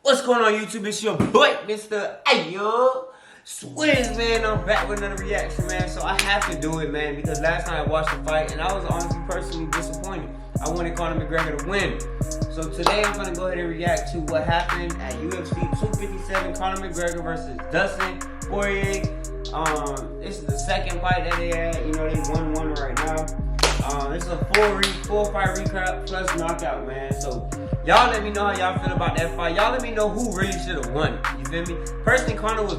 What's going on YouTube? It's your boy, Mr. AyoSwizz, man. I'm back with another reaction, man. So I have to do it, man, because last night I watched the fight and I was honestly personally disappointed. I wanted Conor McGregor to win. So today I'm gonna go ahead and react to what happened at UFC 257, Conor McGregor versus Dustin Poirier. This is the second fight that they had. You know, they won one right now. This is a full fight recap plus knockout, man. So y'all let me know how y'all feel about that fight. Y'all let me know who really should have won. You feel me? Personally, Conor was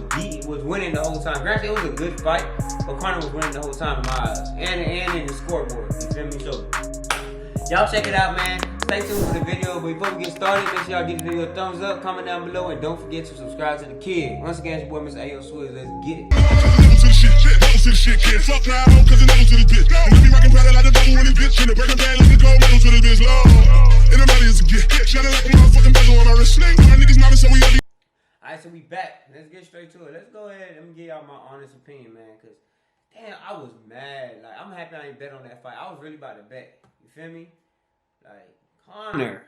winning the whole time. Granted, it was a good fight, but Conor was winning the whole time in my eyes. And in the scoreboard. You feel me? So y'all check it out, man. Stay tuned for the video. But before we get started, make sure y'all give the video a thumbs up, comment down below, and don't forget to subscribe to the kid. Once again, it's your boy, Mr. AyoSwizz. Let's get it. Fuck now, cause it's level to the bitch. And I be rockin' powder like the devil when it's bitch. And the break bad like the gold medal to the bitch. Lord, and the money is a gift. Shining like a motherfucking bezel on my wrist. My niggas knowledge, so we all be. Alright, so we back. Let's get straight to it. Let's go ahead. Let me give y'all my honest opinion, man. Cause damn, I was mad. Like, I'm happy I ain't bet on that fight. I was really about to bet. You feel me? Like, Conor.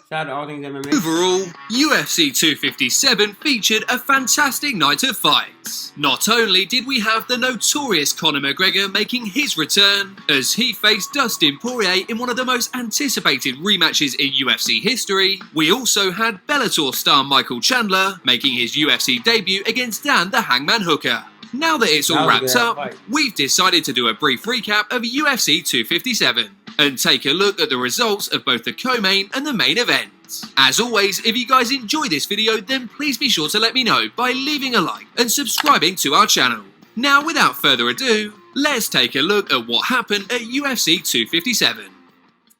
Shout out to all things MMA. Overall, UFC 257 featured a fantastic night of fights. Not only did we have the notorious Conor McGregor making his return as he faced Dustin Poirier in one of the most anticipated rematches in UFC history, we also had Bellator star Michael Chandler making his UFC debut against Dan the Hangman Hooker. Now that it's all wrapped up, we've decided to do a brief recap of UFC 257 and take a look at the results of both the co-main and the main event. As always, if you guys enjoy this video, then please be sure to let me know by leaving a like and subscribing to our channel. Now, without further ado, let's take a look at what happened at UFC 257.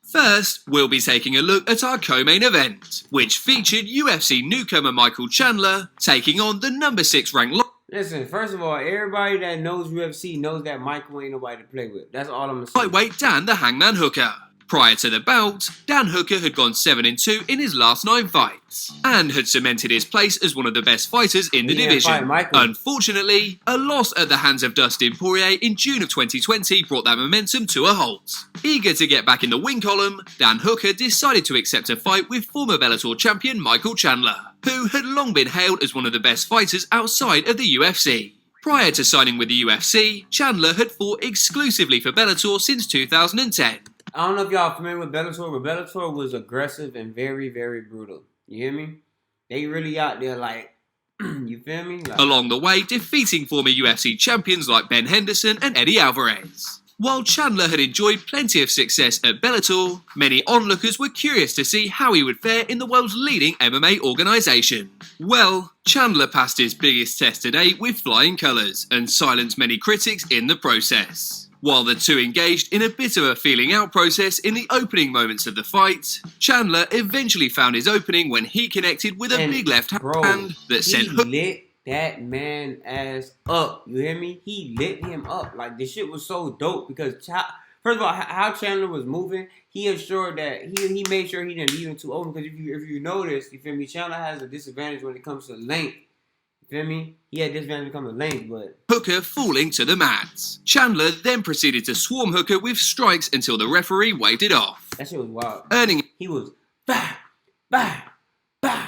First, we'll be taking a look at our co-main event, which featured UFC newcomer Michael Chandler taking on the number 6 ranked. Listen, first of all, everybody that knows UFC knows that Michael ain't nobody to play with. That's all I'm gonna say. Lightweight Dan the Hangman Hooker. Prior to the bout, Dan Hooker had gone 7-2 in his last 9 fights, and had cemented his place as one of the best fighters in the division. Unfortunately, a loss at the hands of Dustin Poirier in June of 2020 brought that momentum to a halt. Eager to get back in the win column, Dan Hooker decided to accept a fight with former Bellator champion Michael Chandler, who had long been hailed as one of the best fighters outside of the UFC. Prior to signing with the UFC, Chandler had fought exclusively for Bellator since 2010. I don't know if y'all familiar with Bellator, but Bellator was aggressive and very, very brutal. You hear me? They really out there like, you feel me? Like, along the way, defeating former UFC champions like Ben Henderson and Eddie Alvarez. While Chandler had enjoyed plenty of success at Bellator, many onlookers were curious to see how he would fare in the world's leading MMA organisation. Well, Chandler passed his biggest test to date with flying colours and silenced many critics in the process. While the two engaged in a bit of a feeling out process in the opening moments of the fight, Chandler eventually found his opening when he connected with a big left hand that sent Hooker. Lit that man ass up. You hear me? He lit him up. Like, this shit was so dope because, first of all, how Chandler was moving, he assured that he made sure he didn't leave him too open. Because if you notice, you feel me, Chandler has a disadvantage when it comes to length. You feel me? He had disadvantage when it comes to length, but Hooker falling to the mat. Chandler then proceeded to swarm Hooker with strikes until the referee waved it off. That shit was wild. He was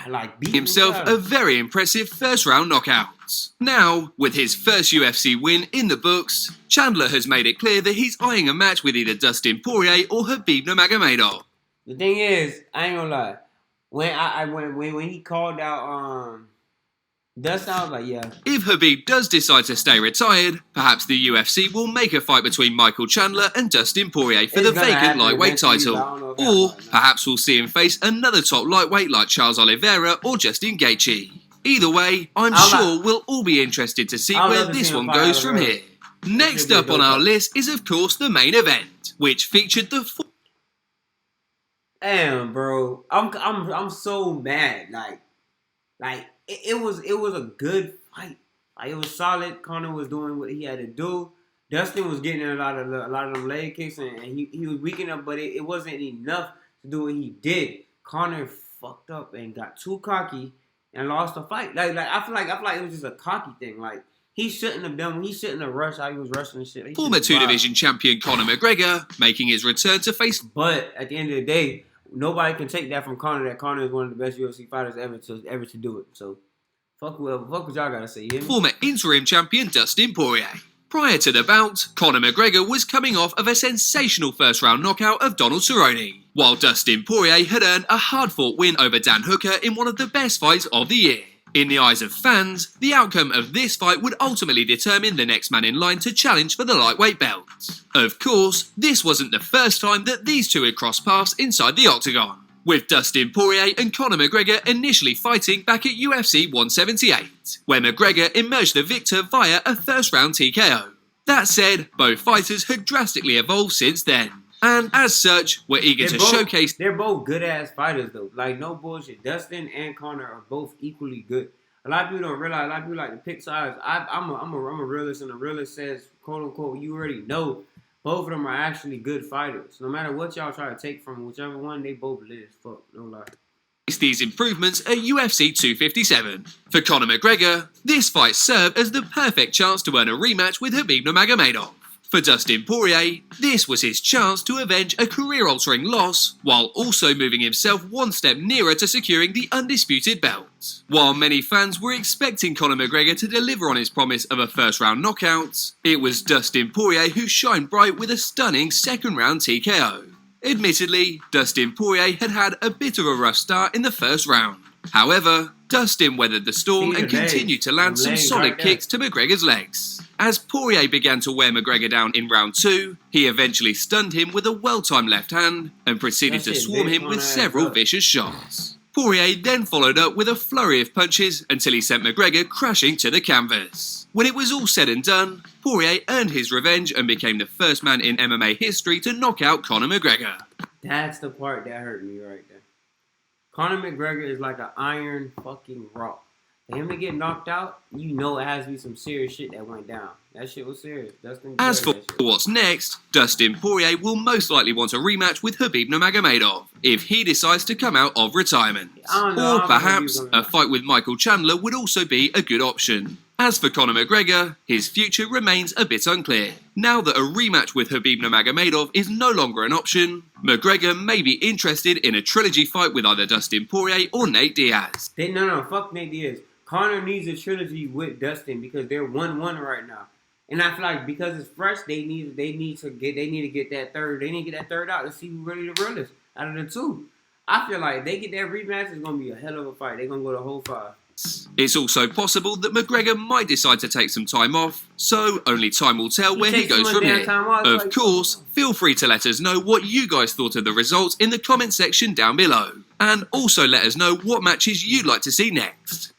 like beating himself a very impressive first round knockout. Now, with his first UFC win in the books, Chandler has made it clear that he's eyeing a match with either Dustin Poirier or Khabib Nurmagomedov. The thing is, I ain't gonna lie. When he called out Dustin, I was like, yeah. If Khabib does decide to stay retired, perhaps the UFC will make a fight between Michael Chandler and Dustin Poirier for the vacant lightweight title. Or perhaps we'll see him face another top lightweight like Charles Oliveira or Justin Gaethje. Either way, I'm sure we'll all be interested to see where this one goes from here. Next up on our list is of course the main event, which featured the damn, bro. I'm so mad. Like it was a good fight. Like, it was solid. Conor was doing what he had to do. Dustin was getting a lot of them leg kicks and he was weakening up, but it wasn't enough to do what he did. Conor fucked up and got too cocky and lost the fight. Like I feel like it was just a cocky thing. Like, He shouldn't have done. He shouldn't have rushed how he was rushing and shit. Former two-division champion Conor McGregor making his return to face. But at the end of the day, nobody can take that from Conor. That Conor is one of the best UFC fighters ever to do it. So fuck whoever. Fuck what y'all gotta say. Former interim champion Dustin Poirier. Prior to the bout, Conor McGregor was coming off of a sensational first-round knockout of Donald Cerrone, while Dustin Poirier had earned a hard-fought win over Dan Hooker in one of the best fights of the year. In the eyes of fans, the outcome of this fight would ultimately determine the next man in line to challenge for the lightweight belt. Of course, this wasn't the first time that these two had crossed paths inside the octagon, with Dustin Poirier and Conor McGregor initially fighting back at UFC 178, where McGregor emerged the victor via a first-round TKO. That said, both fighters had drastically evolved since then, and as such, were eager to showcase. They're both good-ass fighters, though. Like, no bullshit. Dustin and Conor are both equally good. A lot of people don't realize. A lot of people like to pick sides. I'm a realist, and a realist says, quote-unquote, you already know both of them are actually good fighters. No matter what y'all try to take from whichever one, they both lit as fuck. No lie. These improvements at UFC 257. For Conor McGregor, this fight served as the perfect chance to earn a rematch with Khabib Nurmagomedov. For Dustin Poirier, this was his chance to avenge a career-altering loss, while also moving himself one step nearer to securing the undisputed belt. While many fans were expecting Conor McGregor to deliver on his promise of a first-round knockout, it was Dustin Poirier who shined bright with a stunning second-round TKO. Admittedly, Dustin Poirier had had a bit of a rough start in the first round. However, Dustin weathered the storm and continued to land some solid kicks to McGregor's legs. As Poirier began to wear McGregor down in round 2, he eventually stunned him with a well-timed left hand and proceeded to swarm him with several vicious shots. Poirier then followed up with a flurry of punches until he sent McGregor crashing to the canvas. When it was all said and done, Poirier earned his revenge and became the first man in MMA history to knock out Conor McGregor. That's the part that hurt me right there. Conor McGregor is like an iron fucking rock. For him to get knocked out, you know it has to be some serious shit that went down. That shit was serious. As for what's next, Dustin Poirier will most likely want a rematch with Khabib Nurmagomedov if he decides to come out of retirement. Or perhaps a fight with Michael Chandler would also be a good option. As for Conor McGregor, his future remains a bit unclear. Now that a rematch with Khabib Nurmagomedov is no longer an option, McGregor may be interested in a trilogy fight with either Dustin Poirier or Nate Diaz. No, fuck Nate Diaz. Conor needs a trilogy with Dustin because they're 1-1 right now. And I feel like because it's fresh, they need to get that third. They need to get that third out to see who really the realest out of the two. I feel like if they get that rematch, it's gonna be a hell of a fight. They're gonna go the whole 5. It's also possible that McGregor might decide to take some time off, so only time will tell where he goes from here. Of course, feel free to let us know what you guys thought of the results in the comment section down below, and also let us know what matches you'd like to see next.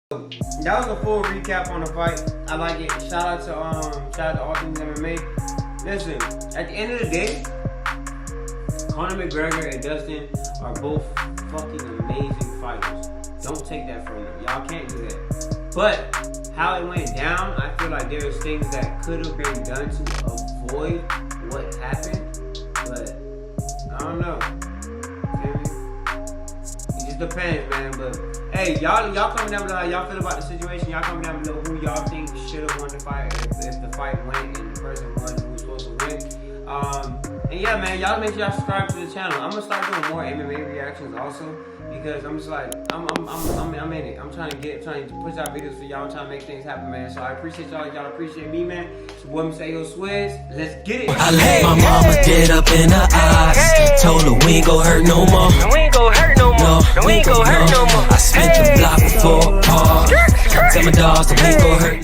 That was a full recap on the fight. I like it. Shout out to All Things MMA. Listen, at the end of the day, Conor McGregor and Dustin are both fucking amazing fighters. Don't take that from them. Y'all can't do that. But how it went down, I feel like there's things that could have been done to avoid what happened. But I don't know. It just depends, man. But hey, y'all comment down below how y'all feel about the situation. Y'all comment down below who y'all think should have won the fight if the fight went and the person won who was supposed to win. And yeah, man, y'all make sure y'all subscribe to the channel. I'm gonna start doing more MMA reactions also because I'm just like I'm in it. I'm trying to push out videos for y'all. I'm trying to make things happen, man. So I appreciate y'all. Y'all appreciate me, man. It's your boy, Mr. AyoSwizz. Let's get it. I let my mama get up in her eyes. Told her we ain't gon' hurt no more. We ain't gon' hurt no more. We ain't gon' hurt no more. I spent the block before. Tell my dogs that we ain't gon' hurt.